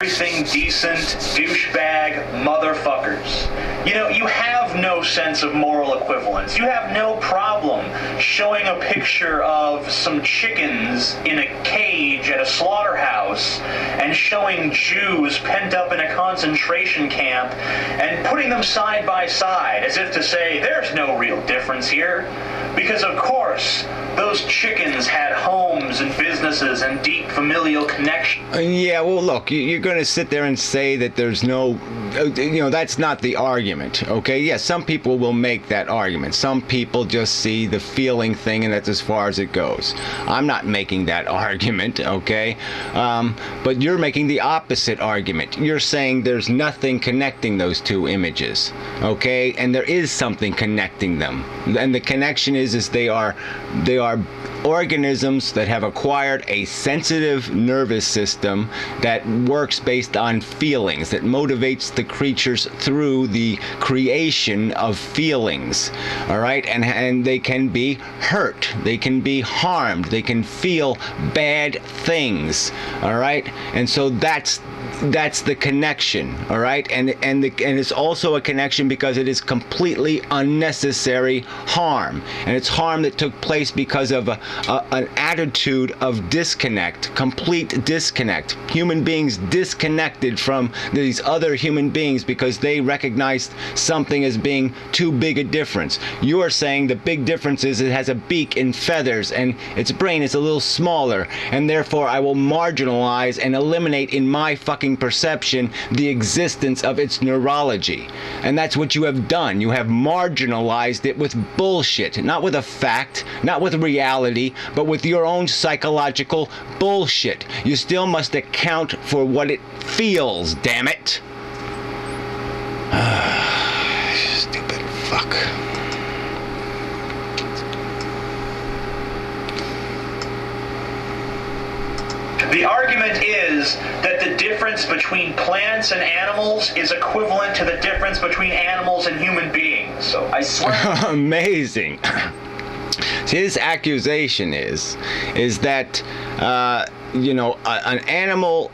everything decent, douchebag motherfuckers. You know, you have no sense of moral equivalence. You have no problem showing a picture of some chickens in a cage at a slaughterhouse and showing Jews pent up in a concentration camp and putting them side by side as if to say, there's no real difference here. Because of course, those chickens had homes and businesses and deep familial connections. Yeah, well, look, you're going to sit there and say that there's no, that's not the argument, okay? Yes, some people will make that argument. Some people just see the feeling thing, and that's as far as it goes. I'm not making that argument, okay? But you're making the opposite argument. You're saying there's nothing connecting those two images, okay? And there is something connecting them. And the connection is they are organisms that have acquired a sensitive nervous system that works based on feelings, that motivates the creatures through the creation of feelings, all right? And they can be hurt, they can be harmed, they can feel bad things, all right? And so that's the connection, all right? And it's also a connection because it is completely unnecessary harm, and it's harm that took place because of an attitude of disconnect, complete disconnect. Human beings disconnected from these other human beings because they recognized something as being too big a difference. You are saying the big difference is it has a beak and feathers and its brain is a little smaller, and therefore I will marginalize and eliminate in my fucking perception the existence of its neurology. And that's what you have done. You have marginalized it with bullshit, not with a fact, not with reality, but with your own psychological bullshit. You still must account for what it feels, damn it. Stupid fuck. The argument is that the difference between plants and animals is equivalent to the difference between animals and human beings. So I swear. Amazing. See, this accusation is that an animal,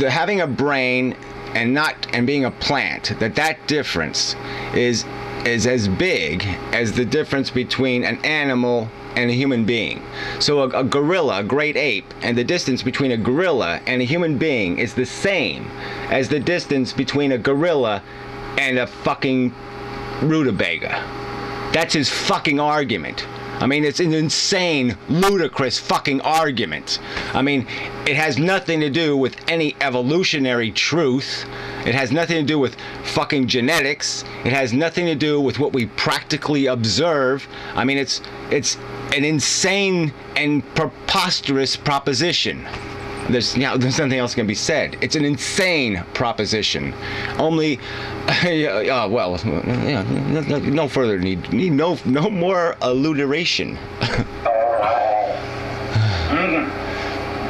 having a brain and being a plant, that difference is as big as the difference between an animal and a human being. So a gorilla, a great ape, and the distance between a gorilla and a human being is the same as the distance between a gorilla and a fucking rutabaga. That's his fucking argument. I mean, it's an insane, ludicrous fucking argument. I mean, it has nothing to do with any evolutionary truth. It has nothing to do with fucking genetics. It has nothing to do with what we practically observe. I mean, it's an insane and preposterous proposition. There's nothing else can be said. It's an insane proposition. Only, no further need no more alliteration.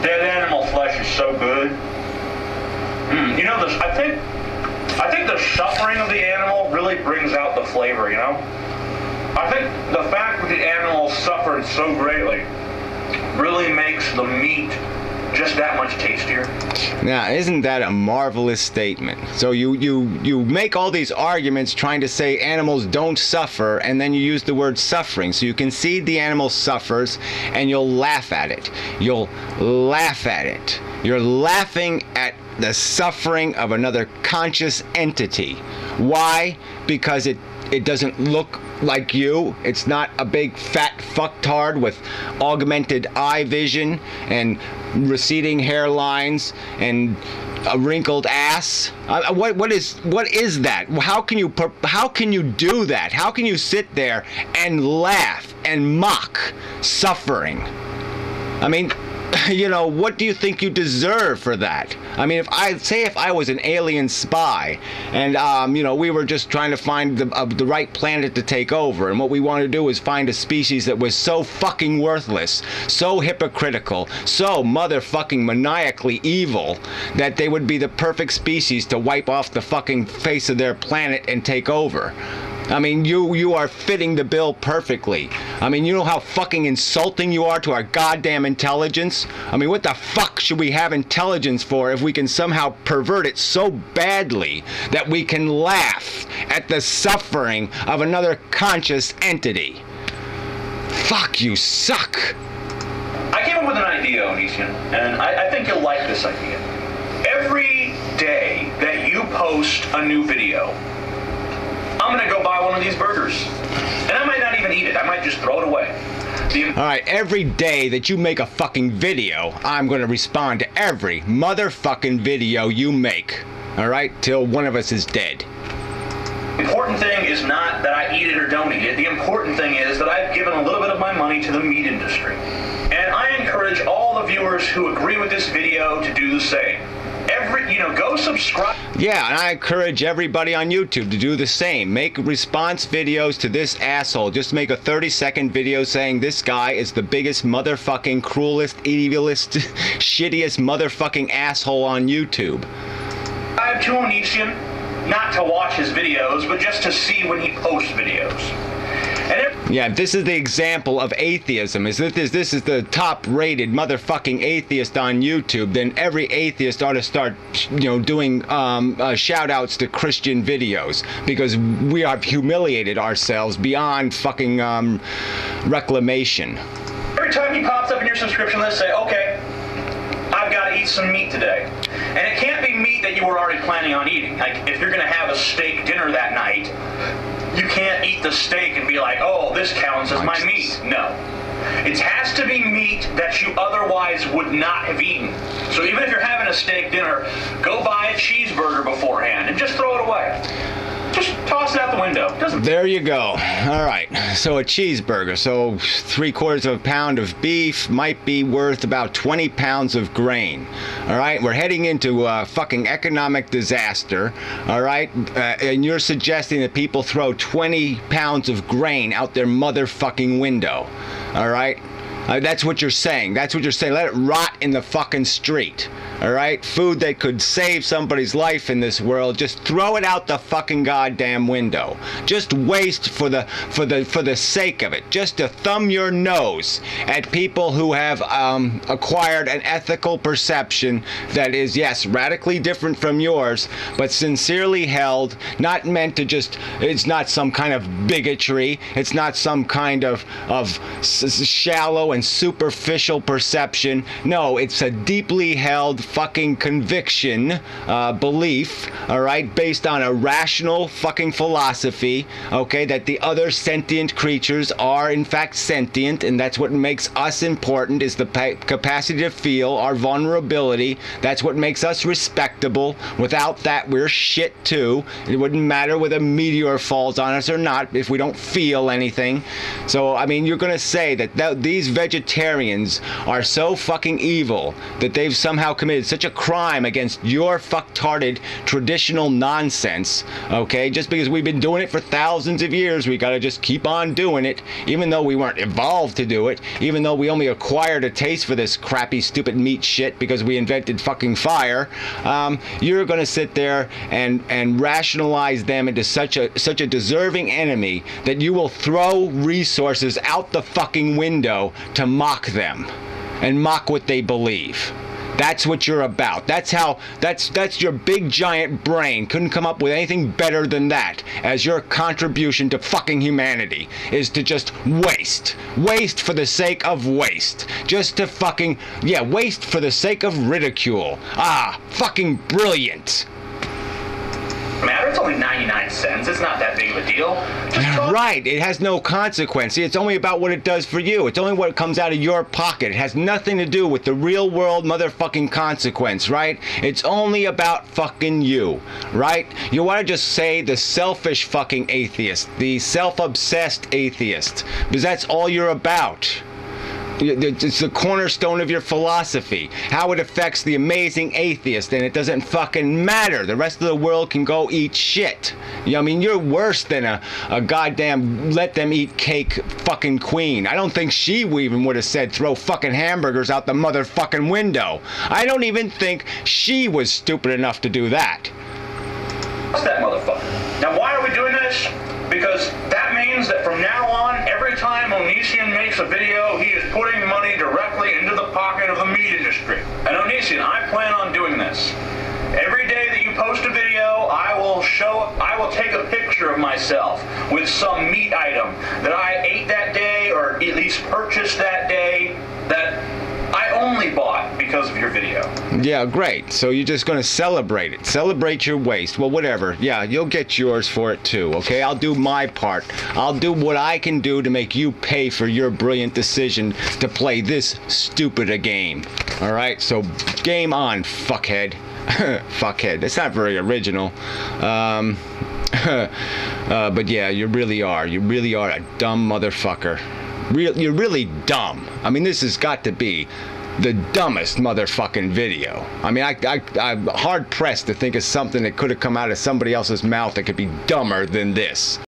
Dead animal flesh is so good. You know, I think the suffering of the animal really brings out the flavor. You know, I think the fact that the animal suffered so greatly really makes the meat just that much tastier. Now, isn't that a marvelous statement? So you make all these arguments trying to say animals don't suffer, and then you use the word suffering. So you concede the animal suffers, and you'll laugh at it. You'll laugh at it. You're laughing at the suffering of another conscious entity. Why? Because it doesn't look like you. It's not a big fat fucktard with augmented eye vision and receding hairlines and a wrinkled ass. What is that? How can you do that? How can you sit there and laugh and mock suffering? I mean, what do you think you deserve for that? I mean, if I was an alien spy and, we were just trying to find the right planet to take over, and what we wanted to do was find a species that was so fucking worthless, so hypocritical, so motherfucking maniacally evil that they would be the perfect species to wipe off the fucking face of their planet and take over. I mean, you are fitting the bill perfectly. I mean, you know how fucking insulting you are to our goddamn intelligence? I mean, what the fuck should we have intelligence for if we can somehow pervert it so badly that we can laugh at the suffering of another conscious entity? Fuck, you suck. I came up with an idea, Onision, and I think you'll like this idea. Every day that you post a new video, I'm gonna go buy one of these burgers. And I might not even eat it. I might just throw it away. Alright, every day that you make a fucking video, I'm gonna respond to every motherfucking video you make. Alright? Till one of us is dead. The important thing is not that I eat it or don't eat it. The important thing is that I've given a little bit of my money to the meat industry. And I encourage all the viewers who agree with this video to do the same. Go subscribe. Yeah, and I encourage everybody on YouTube to do the same. Make response videos to this asshole. Just make a 30-second video saying this guy is the biggest motherfucking cruelest, evilest, shittiest motherfucking asshole on YouTube. I have to Onision, not to watch his videos, but just to see when he posts videos. Yeah, this is the example of atheism. Is that this is the top-rated motherfucking atheist on YouTube? Then every atheist ought to start, doing shout-outs to Christian videos, because we have humiliated ourselves beyond fucking reclamation. Every time he pops up in your subscription list, say, okay, I've got to eat some meat today. And it can't be meat that you were already planning on eating. Like, if you're going to have a steak dinner that night, you can't eat the steak and be like, oh, this counts as my meat. No. It has to be meat that you otherwise would not have eaten. So even if you're having a steak dinner, go buy a cheeseburger beforehand and just throw it away. Just toss it out the window. There you go. All right. So a cheeseburger. So 3/4 of a pound of beef might be worth about 20 pounds of grain. All right. We're heading into a fucking economic disaster. All right. And you're suggesting that people throw 20 pounds of grain out their motherfucking window. All right. That's what you're saying. That's what you're saying. Let it rot in the fucking street. All right? Food that could save somebody's life in this world, just throw it out the fucking goddamn window. Just waste for the sake of it. Just to thumb your nose at people who have acquired an ethical perception that is, yes, radically different from yours, but sincerely held, not meant to just, it's not some kind of bigotry. It's not some kind of shallow and superficial perception. No, it's a deeply held fucking conviction, belief, all right, based on a rational fucking philosophy, okay, that the other sentient creatures are in fact sentient, and that's what makes us important, is the capacity to feel, our vulnerability. That's what makes us respectable. Without that, we're shit too. It wouldn't matter whether a meteor falls on us or not if we don't feel anything. So, I mean, you're gonna say that these vegetarians are so fucking evil that they've somehow committed such a crime against your fucktarded traditional nonsense, okay? Just because we've been doing it for thousands of years, we gotta just keep on doing it, even though we weren't evolved to do it, even though we only acquired a taste for this crappy, stupid meat shit because we invented fucking fire. You're gonna sit there and rationalize them into such a deserving enemy that you will throw resources out the fucking window to mock them and mock what they believe. That's what you're about. That's your big giant brain couldn't come up with anything better than that as your contribution to fucking humanity, is to just waste for the sake of waste, just to fucking, yeah, waste for the sake of ridicule. Fucking brilliant. Matter, it's only 99 cents. It's not that big of a deal. Right, it has no consequence. It's only about what it does for you. It's only what comes out of your pocket. It has nothing to do with the real world motherfucking consequence, right? It's only about fucking you, right? You want to just say the selfish fucking atheist, the self-obsessed atheist, because that's all you're about. It's the cornerstone of your philosophy, how it affects the amazing atheist, and it doesn't fucking matter. The rest of the world can go eat shit. I mean, you're worse than a goddamn let them eat cake fucking queen. I don't think she even would have said throw fucking hamburgers out the motherfucking window. I don't even think she was stupid enough to do that. What's that motherfucker? Now, why are we doing this? Because that man means that from now on, every time Onision makes a video, he is putting money directly into the pocket of the meat industry. And Onision, I plan on doing this. Every day that you post a video, I will take a picture of myself with some meat item that I ate that day, or at least purchased that day, that I only bought because of your video. Yeah, great. So you're just going to celebrate it. Celebrate your waste. Well, whatever. Yeah, you'll get yours for it too, okay? I'll do my part. I'll do what I can do to make you pay for your brilliant decision to play this stupid a game. All right? So game on, fuckhead. Fuckhead. It's not very original. But yeah, you really are. You really are a dumb motherfucker. You're really dumb. I mean, this has got to be the dumbest motherfucking video. I mean, I'm hard pressed to think of something that could have come out of somebody else's mouth that could be dumber than this.